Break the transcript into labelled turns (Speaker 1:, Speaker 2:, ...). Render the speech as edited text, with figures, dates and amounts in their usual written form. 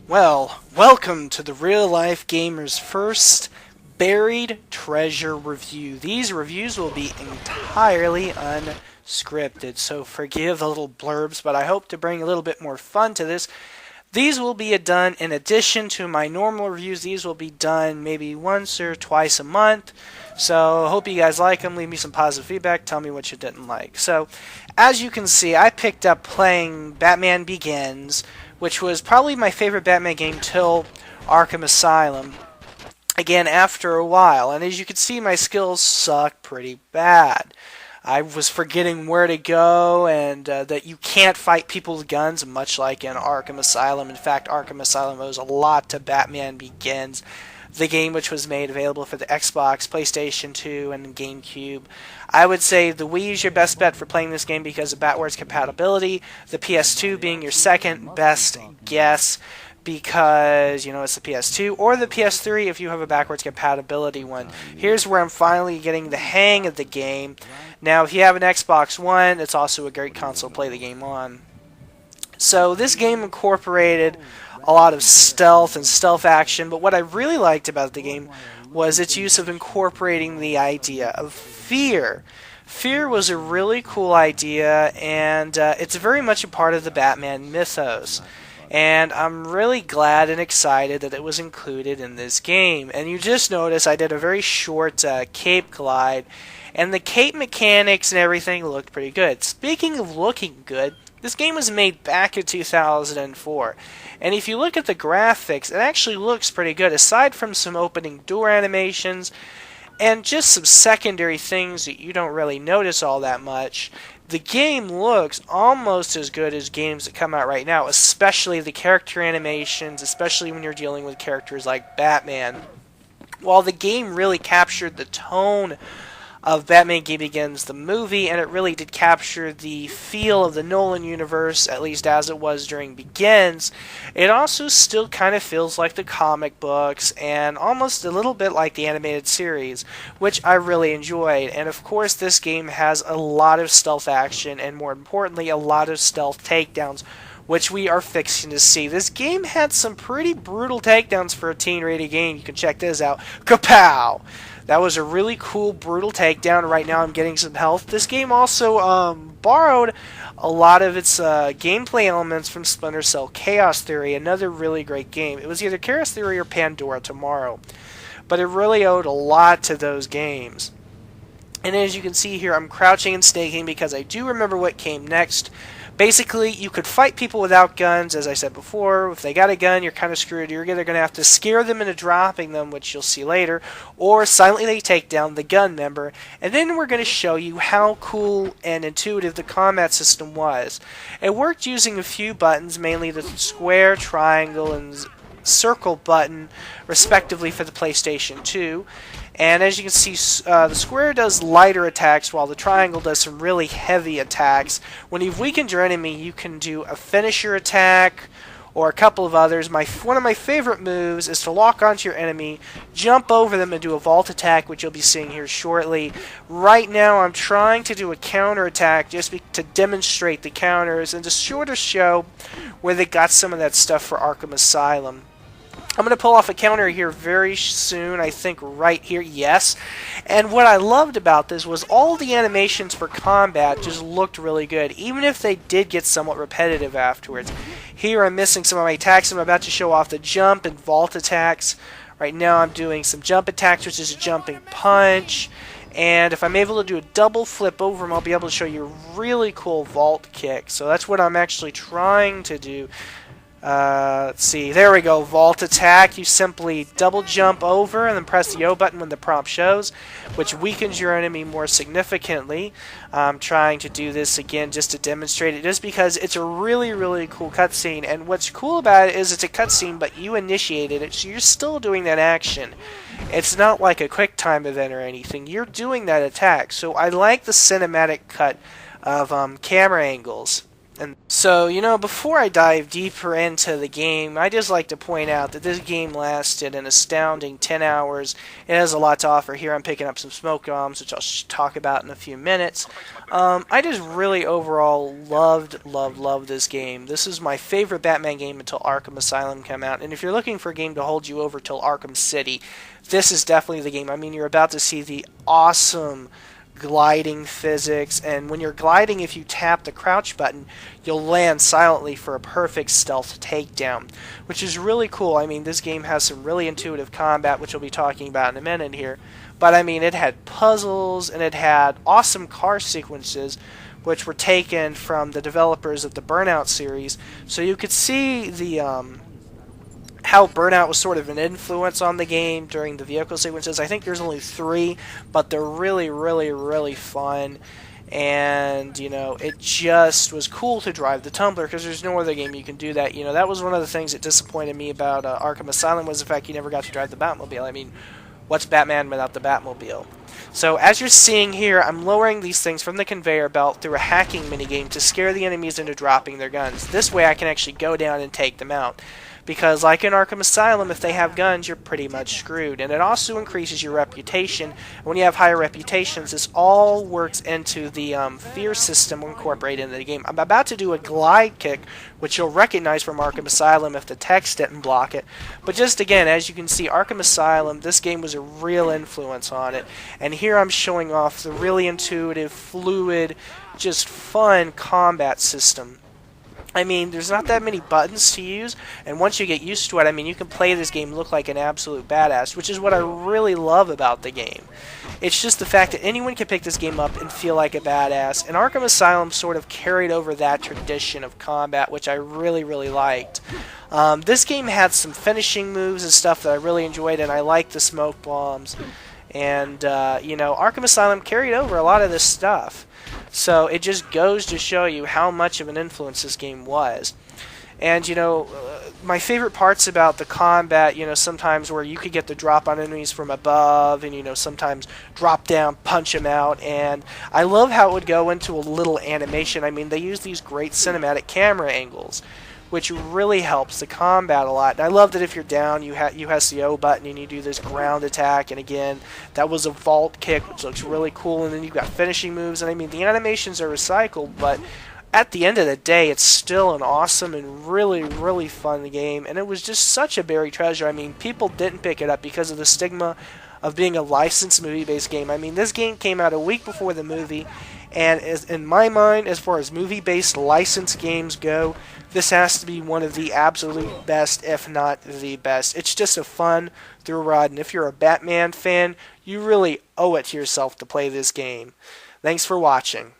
Speaker 1: Well, welcome to the Real Life Gamer's first buried treasure review. These reviews will be entirely unscripted, so forgive the little blurbs, but I hope to bring a little bit more fun to this. These will be done in addition to my normal reviews. These will be done maybe once or twice a month. So hope you guys like them. Leave me some positive feedback. Tell me what you didn't like. So as you can see, I picked up playing Batman Begins, which was probably my favorite Batman game till Arkham Asylum. Again, after a while. And as you can see, my skills suck pretty bad. I was forgetting where to go, and that you can't fight people with guns, much like in Arkham Asylum. In fact, Arkham Asylum owes a lot to Batman Begins, the game which was made available for the Xbox, PlayStation 2, and GameCube. I would say the Wii is your best bet for playing this game because of backwards compatibility, the PS2 being your second best guess because, you know, it's the PS2, or the PS3 if you have a backwards compatibility one. Here's where I'm finally getting the hang of the game. Now, if you have an Xbox One, it's also a great console to play the game on. So this game incorporated a lot of stealth and stealth action, but what I really liked about the game was its use of incorporating the idea of fear. Fear was a really cool idea, and it's very much a part of the Batman mythos. And I'm really glad and excited that it was included in this game. And you just notice I did a very short cape glide, and the cape mechanics and everything looked pretty good. Speaking of looking good, this game was made back in 2004. And if you look at the graphics, it actually looks pretty good. Aside from some opening door animations and just some secondary things that you don't really notice all that much, the game looks almost as good as games that come out right now, especially the character animations, especially when you're dealing with characters like Batman. While the game really captured the tone of Batman Begins, the movie, and it really did capture the feel of the Nolan universe, at least as it was during Begins, it also still kind of feels like the comic books and almost a little bit like the animated series, which I really enjoyed. And of course, this game has a lot of stealth action and, more importantly, a lot of stealth takedowns, which we are fixing to see. This game had some pretty brutal takedowns for a teen-rated game. You can check this out. Kapow! That was a really cool, brutal takedown. Right now I'm getting some health. This game also borrowed a lot of its gameplay elements from Splinter Cell Chaos Theory, another really great game. It was either Chaos Theory or Pandora Tomorrow, but it really owed a lot to those games. And as you can see here, I'm crouching and staking because I do remember what came next. Basically, you could fight people without guns, as I said before. If they got a gun, you're kind of screwed. You're either going to have to scare them into dropping them, which you'll see later, or silently take down the gun member. And then we're going to show you how cool and intuitive the combat system was. It worked using a few buttons, mainly the square, triangle, and circle button, respectively, for the PlayStation 2. And as you can see, the square does lighter attacks while the triangle does some really heavy attacks. When you've weakened your enemy, you can do a finisher attack or a couple of others. One of my favorite moves is to lock onto your enemy, jump over them, and do a vault attack, which you'll be seeing here shortly. Right now, I'm trying to do a counter attack just to demonstrate the counters and to sort of show where they got some of that stuff for Arkham Asylum. I'm going to pull off a counter here very soon, I think right here, yes. And what I loved about this was all the animations for combat just looked really good, even if they did get somewhat repetitive afterwards. Here I'm missing some of my attacks. I'm about to show off the jump and vault attacks. Right now I'm doing some jump attacks, which is a jumping punch. And if I'm able to do a double flip over him, I'll be able to show you a really cool vault kick. So that's what I'm actually trying to do. Let's see, there we go, vault attack. You simply double jump over and then press the O button when the prompt shows, which weakens your enemy more significantly. I'm trying to do this again just to demonstrate it, just because it's a really, really cool cutscene. And what's cool about it is it's a cutscene, but you initiated it, so you're still doing that action. It's not like a quick time event or anything. You're doing that attack. So I like the cinematic cut of camera angles. And so, before I dive deeper into the game, I just like to point out that this game lasted an astounding 10 hours. It has a lot to offer here. I'm picking up some smoke bombs, which I'll talk about in a few minutes. I just really overall loved this game. This is my favorite Batman game until Arkham Asylum came out. And if you're looking for a game to hold you over till Arkham City, this is definitely the game. I mean, you're about to see the awesome gliding physics, and when you're gliding, if you tap the crouch button, you'll land silently for a perfect stealth takedown, which is really cool. I mean, this game has some really intuitive combat, which we'll be talking about in a minute here, but I mean, it had puzzles, and it had awesome car sequences, which were taken from the developers of the Burnout series, so you could see the how Burnout was sort of an influence on the game during the vehicle sequences. I think there's only 3, but they're really fun. And, it just was cool to drive the Tumbler because there's no other game you can do that. That was one of the things that disappointed me about Arkham Asylum was the fact you never got to drive the Batmobile. I mean, what's Batman without the Batmobile? So as you're seeing here, I'm lowering these things from the conveyor belt through a hacking minigame to scare the enemies into dropping their guns. This way I can actually go down and take them out. Because like in Arkham Asylum, if they have guns, you're pretty much screwed. And it also increases your reputation. When you have higher reputations, this all works into the fear system incorporated into the game. I'm about to do a glide kick, which you'll recognize from Arkham Asylum if the text didn't block it. But just again, as you can see, Arkham Asylum, this game was a real influence on it. And here I'm showing off the really intuitive, fluid, just fun combat system. I mean, there's not that many buttons to use, and once you get used to it, I mean, you can play this game look like an absolute badass, which is what I really love about the game. It's just the fact that anyone can pick this game up and feel like a badass, and Arkham Asylum sort of carried over that tradition of combat, which I really liked. This game had some finishing moves and stuff that I really enjoyed, and I liked the smoke bombs, and, Arkham Asylum carried over a lot of this stuff. So it just goes to show you how much of an influence this game was. And, my favorite parts about the combat, sometimes where you could get the drop on enemies from above and, sometimes drop down, punch them out. And I love how it would go into a little animation. I mean, they use these great cinematic camera angles, which really helps the combat a lot. And I love that if you're down, you has the O button and you do this ground attack. And again, that was a vault kick, which looks really cool. And then you've got finishing moves. And I mean, the animations are recycled, but at the end of the day, it's still an awesome and really fun game. And it was just such a buried treasure. I mean, people didn't pick it up because of the stigma of being a licensed movie-based game. I mean, this game came out a week before the movie. And in my mind, as far as movie-based licensed games go, this has to be one of the absolute best, if not the best. It's just a fun thrill ride, and if you're a Batman fan, you really owe it to yourself to play this game. Thanks for watching.